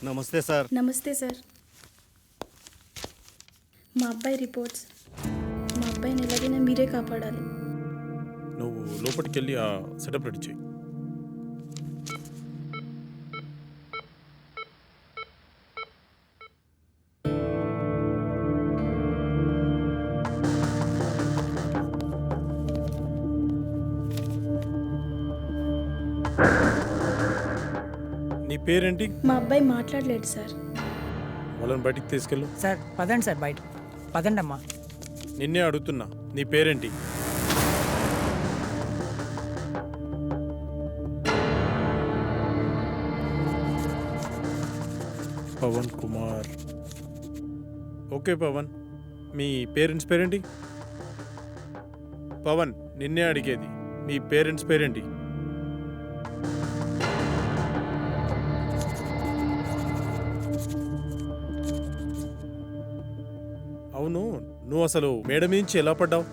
నమస్తే సార్. నమస్తే సార్. మా అబ్బాయి రిపోర్ట్స్. మా అబ్బాయిని ఎలాగైనా మీరే కాపాడాలి. నువ్వు లోపలికి వెళ్ళి ఆ సెటప్ రెడీ చేయి. నీ పేరేంటి? మా అబ్బాయి మాట్లాడలేడు సార్. వాళ్ళని బయటికి తీసుకెళ్ళు. సార్ పదండి సార్, బయట పదండి అమ్మా. నిన్నే అడుగుతున్నా, నీ పేరేంటి? పవన్ కుమార్. ఓకే పవన్, మీ పేరెంట్స్ పేరేంటి? పవన్, నిన్నే అడిగేది, మీ పేరెంట్స్ పేరేంటి? అవును, నువ్వు అసలు మేడ నుంచి ఎలా పడ్డావు?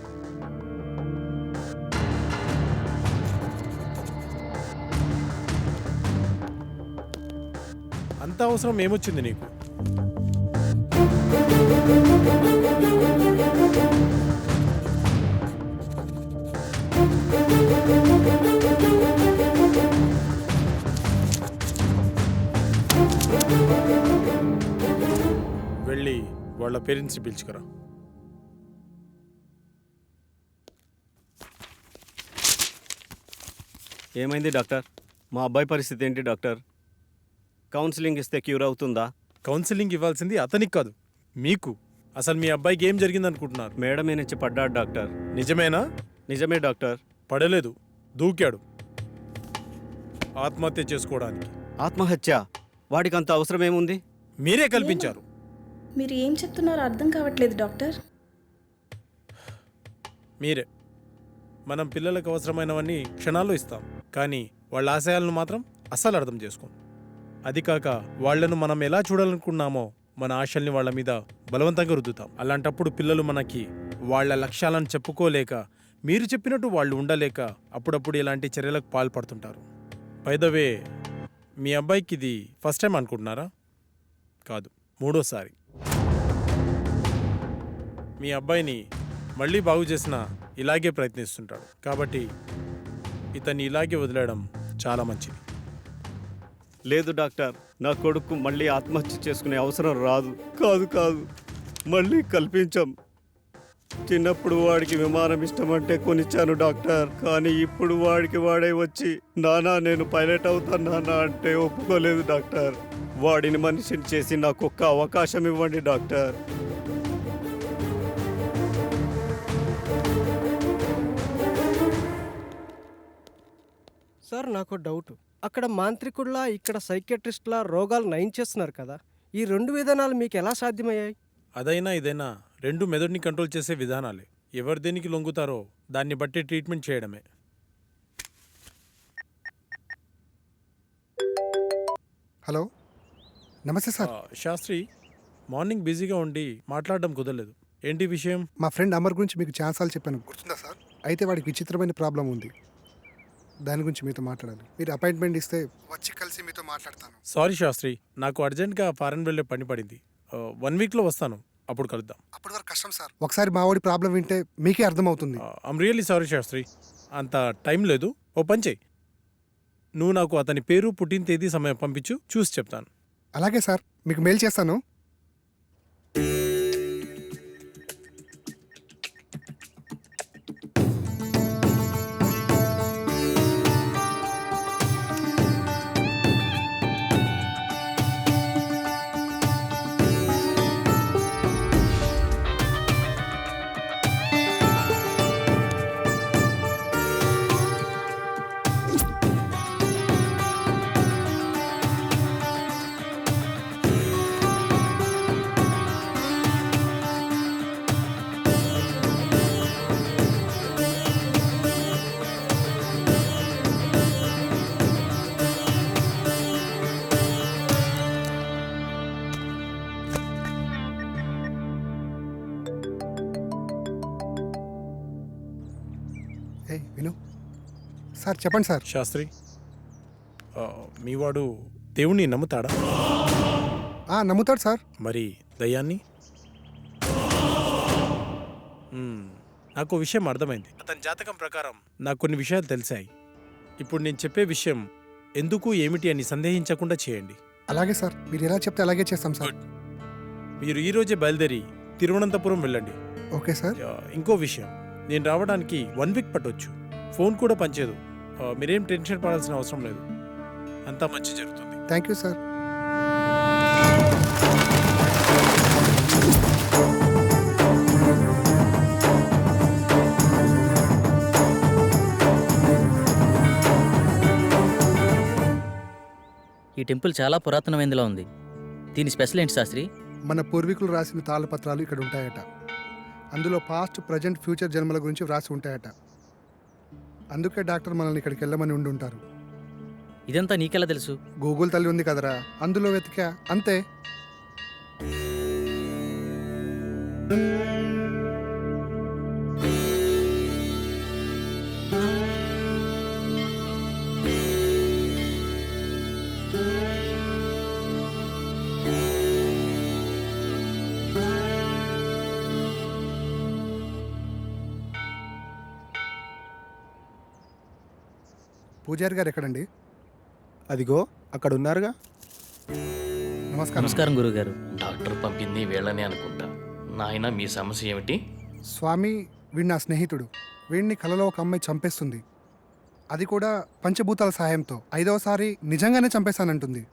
అంత అవసరం ఏమొచ్చింది నీకు? వెళ్ళి వాళ్ళ పేరెంట్స్ని పిలుచుకురా. ఏమైంది డాక్టర్? మా అబ్బాయి పరిస్థితి ఏంటి డాక్టర్? కౌన్సిలింగ్ ఇస్తే క్యూర్ అవుతుందా? కౌన్సిలింగ్ ఇవ్వాల్సింది అతనికి కాదు, మీకు. అసలు మీ అబ్బాయికి ఏం జరిగింది అనుకుంటున్నారు? మేడ మీద నుంచి పడ్డాడు డాక్టర్. నిజమేనా? నిజమే డాక్టర్. పడలేదు, దూకాడు ఆత్మహత్య చేసుకోవడానికి. ఆత్మహత్య? వాడికి అంత అవసరం ఏముంది? మీరే కల్పించారు. మీరు ఏం చెప్తున్నారో అర్థం కావట్లేదు డాక్టర్. మీరే. మనం పిల్లలకు అవసరమైనవన్నీ క్షణాల్లో ఇస్తాం, కానీ వాళ్ళ ఆశయాలను మాత్రం అస్సలు అర్థం చేసుకోం. అది కాక వాళ్లను మనం ఎలా చూడాలనుకున్నామో మన ఆశల్ని వాళ్ళ మీద బలవంతంగా రుద్దుతాం. అలాంటప్పుడు పిల్లలు మనకి వాళ్ళ లక్ష్యాలను చెప్పుకోలేక, మీరు చెప్పినట్టు వాళ్ళు ఉండలేక అప్పుడప్పుడు ఇలాంటి చర్యలకు పాల్పడుతుంటారు. బై ద వే, మీ అబ్బాయికి ఇది ఫస్ట్ టైం అనుకుంటున్నారా? కాదు, మూడోసారి. మీ అబ్బాయిని మళ్ళీ బాగు చేసినా ఇలాగే ప్రయత్నిస్తుంటాడు. కాబట్టి ఇతన్ని ఇలాగే వదిలేయడం చాలా మంచిది. లేదు డాక్టర్, నా కొడుకు మళ్ళీ ఆత్మహత్య చేసుకునే అవసరం రాదు. కాదు, మళ్ళీ కల్పించాం. చిన్నప్పుడు వాడికి విమానం ఇష్టమంటే కొనిచ్చాను డాక్టర్. కానీ ఇప్పుడు వాడికి వాడే వచ్చి నానా నేను పైలట్ అవుతాను నాన్న అంటే ఒప్పుకోలేదు డాక్టర్. వాడిని మనిషిని చేసి నాకు ఒక్క అవకాశం ఇవ్వండి డాక్టర్. సార్ నాకు డౌట్, అక్కడ మాంత్రికుల్లా ఇక్కడ సైకియాట్రిస్ట్లా రోగాలు నయం చేస్తున్నారు కదా, ఈ రెండు విధానాలు మీకు ఎలా సాధ్యమయ్యాయి? అదైనా ఇదైనా రెండు మెదడుని కంట్రోల్ చేసే విధానాలే. ఎవరు దేనికి లొంగుతారో దాన్ని బట్టి ట్రీట్మెంట్ చేయడమే. హలో, నమస్తే సార్. శాస్త్రి, మార్నింగ్ బిజీగా ఉండి మాట్లాడడం కుదరలేదు. ఏంటి విషయం? మా ఫ్రెండ్ అమర్ గురించి మీకు ఛాన్సాలు చెప్పాను, గుర్తుందా సార్? అయితే వాడికి విచిత్రమైన ప్రాబ్లం ఉంది, దాని గురించి మీతో మాట్లాడాలి. మీరు అపాయింట్మెంట్ ఇస్తే వచ్చి కలిసి మీతో మాట్లాడతాను. సారీ శాస్త్రి, నాకు అర్జెంట్గా ఫారెన్ వెళ్ళే పని పడింది. 1 వీక్లో వస్తాను, అప్పుడు కలుద్దాం. అప్పటి వరకు కష్టం సార్. ఒకసారి మా వాడి ప్రాబ్లం వింటే మీకే అర్థమవుతుంది. ఐమ్ రియల్లీ సారీ శాస్త్రి, అంత టైం లేదు. ఓ పని చెయ్యి, నువ్వు నాకు అతని పేరు, పుట్టిన తేదీ, సమయం పంపించు, చూసి చెప్తాను. అలాగే సార్, మీకు మెయిల్ చేస్తాను. విను సార్. చెప్పండి సార్. శాస్త్రి, మీ వాడు దేవుణ్ణి నమ్ముతాడా? నమ్ముతాడు సార్. మరి దయ్యాన్ని? నాకు ఓ విషయం అర్థమైంది. అతని జాతకం ప్రకారం నాకు కొన్ని విషయాలు తెలిసాయి. ఇప్పుడు నేను చెప్పే విషయం ఎందుకు ఏమిటి అని సందేహించకుండా చేయండి. అలాగే సార్, మీరు ఎలా చెప్తే అలాగే చేస్తాం సార్. మీరు ఈ రోజే బయలుదేరి తిరువనంతపురం వెళ్ళండి. Okay sir. ఇంకో విషయం, నేను రావడానికి 1 వీక్ పట్టొచ్చు. ఫోన్ కూడా పనిచేయదు. మీరేం టెన్షన్ పడాల్సిన అవసరం లేదు. అంతా మంచి జరుగుతుంది. Thank you sir. ఈ టెంపుల్ చాలా పురాతనమైనదిలా ఉంది. దీని స్పెషల్ ఏంటి శాస్త్రి? మన పూర్వీకులు రాసిన తాళపత్రాలు ఇక్కడ ఉంటాయట. అందులో పాస్ట్, ప్రజెంట్, ఫ్యూచర్ జన్మల గురించి వ్రాసి ఉంటాయట. అందుకే డాక్టర్ మనల్ని ఇక్కడికి వెళ్ళమని ఉండి ఉంటారు. ఇదంతా నీకెలా తెలుసు? గూగుల్ తల్లి ఉంది కదరా, అందులో వెతికా అంతే. పూజారి గారు ఎక్కడండి? అదిగో అక్కడ ఉన్నారుగా. నమస్కారం. నమస్కారం గురుగారు. డాక్టర్ పంపింది వీళ్ళనే అనుకుంటా. నాయన మీ సమస్య ఏమిటి? స్వామి, వీడు నా స్నేహితుడు. వీడిని కలలో ఒక అమ్మాయి చంపేస్తుంది. అది కూడా పంచభూతాల సహాయంతో. 5వసారి నిజంగానే చంపేశానంటుంది.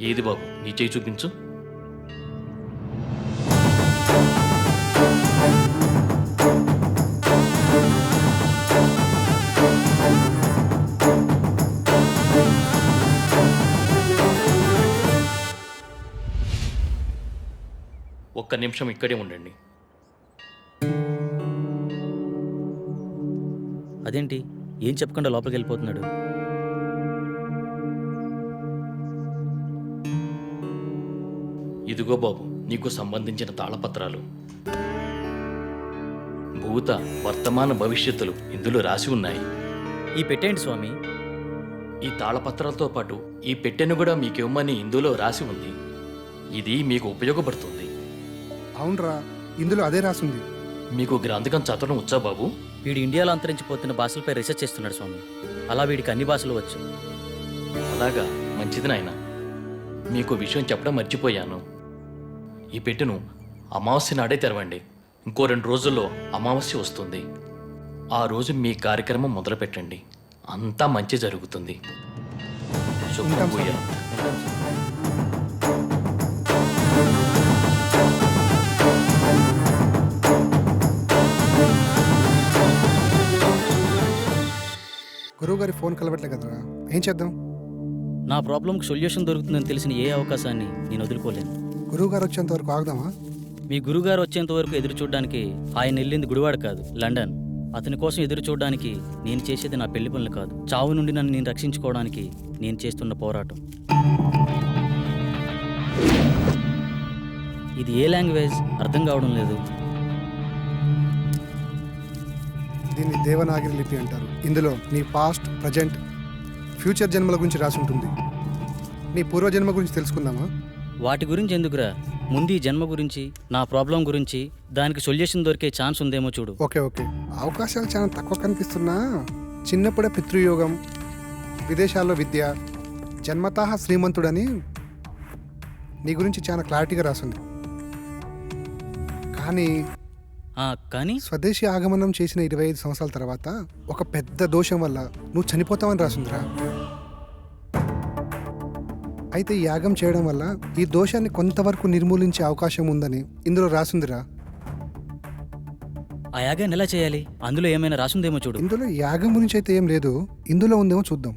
ఏది బాబు, నీ చేయి చూపించు. ఒక్క నిమిషం ఇక్కడే ఉండండి. అదేంటి ఏం చెప్పకుండా లోపలికి వెళ్ళిపోతున్నాడు? ఇదిగో బాబు, నీకు సంబంధించిన తాళపత్రాలు. భూత, వర్తమాన భవిష్యత్తులు ఇందులో రాసి ఉన్నాయి. ఈ పెట్టేంటి స్వామి? ఈ తాళపత్రాలతో పాటు ఈ పెట్టెను కూడా మీకివ్వమని ఇందులో రాసి ఉంది. ఇది మీకు ఉపయోగపడుతుంది. అవునరా, ఇందులో అదే రాసుంది. మీకు గ్రంథకం చదవడం వచ్చా బాబు? వీడు ఇండియాలో అంతరించిపోతున్న భాషలపై రీసెర్చ్ చేస్తున్నాడు స్వామి. అలా వీడికి అన్ని భాషలు వచ్చు. అలాగా, మంచిది నాయన. మీకు విషయం చెప్పడం మర్చిపోయాను. ఈ పెట్టెను అమావాస్య నాడే తెరవండి. ఇంకో 2 రోజుల్లో అమావాస్య వస్తుంది. ఆ రోజు మీ కార్యక్రమం మొదలు పెట్టండి. అంతా మంచి జరుగుతుంది. శుభ్రం పూజ. గురువు గారి ఫోన్ కలవట్లే కదరా, ఏం చేద్దాం? నా ప్రాబ్లంకి సొల్యూషన్ దొరుకుతుందని తెలిసిన ఏ అవకాశాన్ని నేను వదులుకోలేను. గురువు గారు వచ్చేంత వరకు ఆగుదామా? మీ గురుగారు వచ్చేంత వరకు ఎదురు చూడడానికి ఆయన వెళ్ళింది గుడివాడ కాదు, లండన్. అతని కోసం ఎదురు చూడడానికి నేను చేసేది నా పెళ్లి పనులు కాదు, చావు నుండి నన్ను నేను రక్షించుకోవడానికి నేను చేస్తున్న పోరాటం. ఇది ఏ లాంగ్వేజ్ అర్థం కావడం లేదు. దీన్ని దేవనాగరి లిపి అంటారు. ఇందులో నీ పాస్ట్, ప్రజెంట్, ఫ్యూచర్ జన్మల గురించి రాసి ఉంటుంది. నీ పూర్వజన్మ గురించి తెలుసుకుందామా? వాటి గురించి ఎందుకురా, ముందు ఈ జన్మ గురించి, నా ప్రాబ్లం గురించి, దానికి సొల్యూషన్ దొరికే ఛాన్స్ ఉందేమో చూడు. ఓకే ఓకే, అవకాశాలు చాలా తక్కువ కనిపిస్తున్నా చిన్నప్పుడే పితృయోగం, విదేశాల్లో విద్య, జన్మతః శ్రీమంతుడని నీ గురించి చాలా క్లారిటీగా రాసింది. కానీ స్వదేశీ ఆగమనం చేసిన 25 సంవత్సరాల తర్వాత ఒక పెద్ద దోషం వల్ల నువ్వు చనిపోతావని రాసిందిరా. అయితే ఈ యాగం చేయడం వల్ల ఈ దోషాన్ని కొంతవరకు నిర్మూలించే అవకాశం ఉందని ఇందులో రాసిందిరా. ఆ యాగాన్ని ఎలా చేయాలి? అందులో ఏమైనా రాసుందేమో చూడు. ఇందులో యాగం గురించి అయితే ఏం లేదు, ఇందులో ఉందేమో చూద్దాం.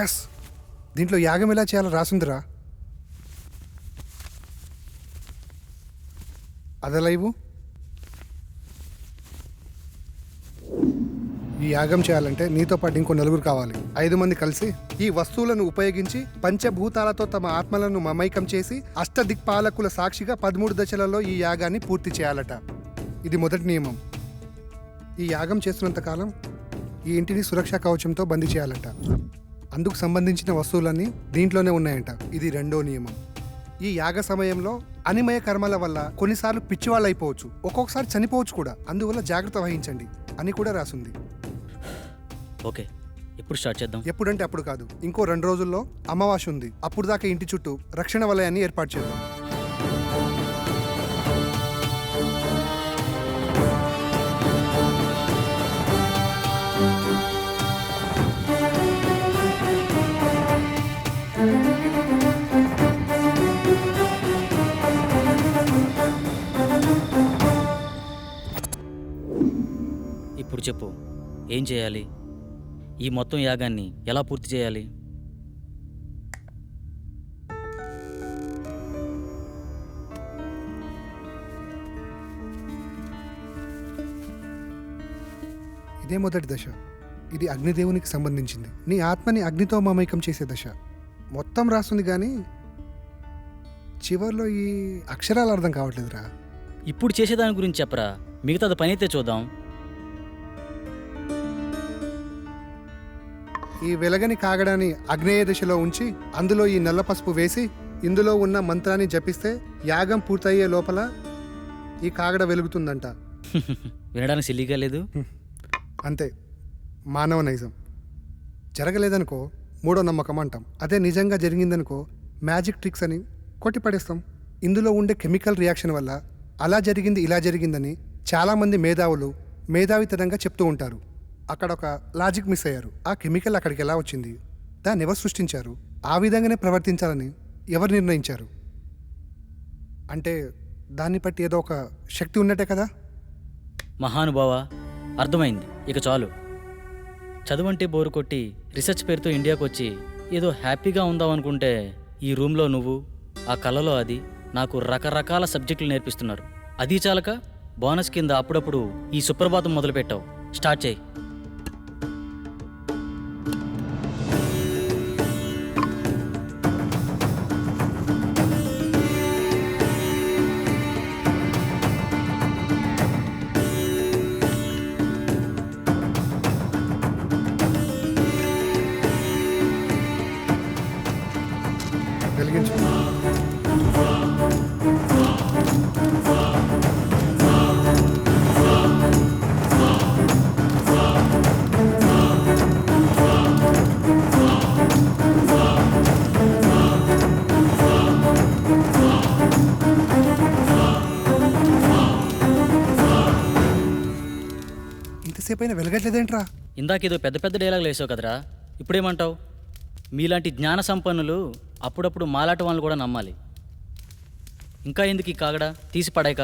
ఎస్, దీంట్లో యాగం ఎలా చేయాలో రాసిందిరా. అదే లైవ్ ఈ యాగం చేయాలంటే నీతో పాటు ఇంకో నలుగురు కావాలి. 5 మంది కలిసి ఈ వస్తువులను ఉపయోగించి పంచభూతాలతో తమ ఆత్మలను మమైకం చేసి అష్టదిక్పాలకుల సాక్షిగా 13 దశలలో ఈ యాగాన్ని పూర్తి చేయాలట. ఇది మొదటి నియమం. ఈ యాగం చేస్తున్నంత కాలం ఈ ఇంటిని సురక్షా కవచంతో బందీ చేయాలట. అందుకు సంబంధించిన వస్తువులన్నీ దీంట్లోనే ఉన్నాయంట. ఇది రెండో నియమం. ఈ యాగ సమయంలో అనిమయ కర్మల వల్ల కొన్నిసార్లు పిచ్చివాళ్ళు అయిపోవచ్చు, ఒక్కొక్కసారి చనిపోవచ్చు కూడా. అందువల్ల జాగ్రత్త వహించండి అని కూడా రాసుంది. ఓకే, ఇప్పుడు స్టార్ట్ చేద్దాం. ఎప్పుడంటే అప్పుడు కాదు, ఇంకో 2 రోజుల్లో అమావాస్య ఉంది. అప్పుడు దాకా ఇంటి చుట్టూ రక్షణ వలయాన్ని ఏర్పాటు చేద్దాం. ఇప్పుడు చెప్పు, ఏం చేయాలి? ఈ మొత్తం యాగాన్ని ఎలా పూర్తి చేయాలి? ఇదే మొదటి దశ. ఇది అగ్నిదేవునికి సంబంధించింది. నీ ఆత్మని అగ్నితో మమైకం చేసే దశ. మొత్తం రాస్తుంది కానీ చివర్లో ఈ అక్షరాలు అర్థం కావట్లేదురా. ఇప్పుడు చేసేదాని గురించి చెప్పరా, మిగతాది పని అయితే చూద్దాం. ఈ వెలగని కాగడాన్ని అగ్నేయ దిశలో ఉంచి అందులో ఈ నల్ల పసుపు వేసి ఇందులో ఉన్న మంత్రాన్ని జపిస్తే యాగం పూర్తయ్యే లోపల ఈ కాగడ వెలుగుతుందంట. వినడానికి సిల్లీగా లేదు. అంతే, మానవ నైజం. జరగలేదనుకో మూడో నమ్మకం అంటాం. అదే నిజంగా జరిగిందనుకో మ్యాజిక్ ట్రిక్స్ అని కొట్టిపడేస్తాం. ఇందులో ఉండే కెమికల్ రియాక్షన్ వల్ల అలా జరిగింది ఇలా జరిగిందని చాలామంది మేధావులు మేధావితనంగా చెప్తూ ఉంటారు. అక్కడ ఒక లాజిక్ మిస్ అయ్యారు. ఆ కెమికల్ అక్కడికి ఎలా వచ్చింది, దాన్ని ఎవరు సృష్టించారు, ఆ విధంగానే ప్రవర్తించాలని ఎవరు నిర్ణయించారు? అంటే దాన్ని బట్టి ఏదో ఒక శక్తి ఉన్నట్టే కదా. మహానుభావ, అర్థమైంది. ఇక చాలు. చదువంటే బోరు కొట్టి రీసెర్చ్ పేరుతో ఇండియాకు వచ్చి ఏదో హ్యాపీగా ఉందాం అనుకుంటే ఈ రూమ్లో నువ్వు, ఆ కళలో అది నాకు రకరకాల సబ్జెక్టులు నేర్పిస్తున్నారు. అది చాలక బోనస్ కింద అప్పుడప్పుడు ఈ సుప్రభాతం మొదలుపెట్టావు. స్టార్ట్ చేయి. వెలిగించు. ఇంతసేపు అయినా వెలగట్లేదేంట్రా? ఇందాకేదో పెద్ద పెద్ద డైలాగులు వేసావు కదరా, ఇప్పుడేమంటావు? మీలాంటి జ్ఞాన సంపన్నులు అప్పుడప్పుడు మాలాట వాళ్ళని కూడా నమ్మాలి. ఇంకా ఎందుకు ఈ కాగడా తీసి పడాక?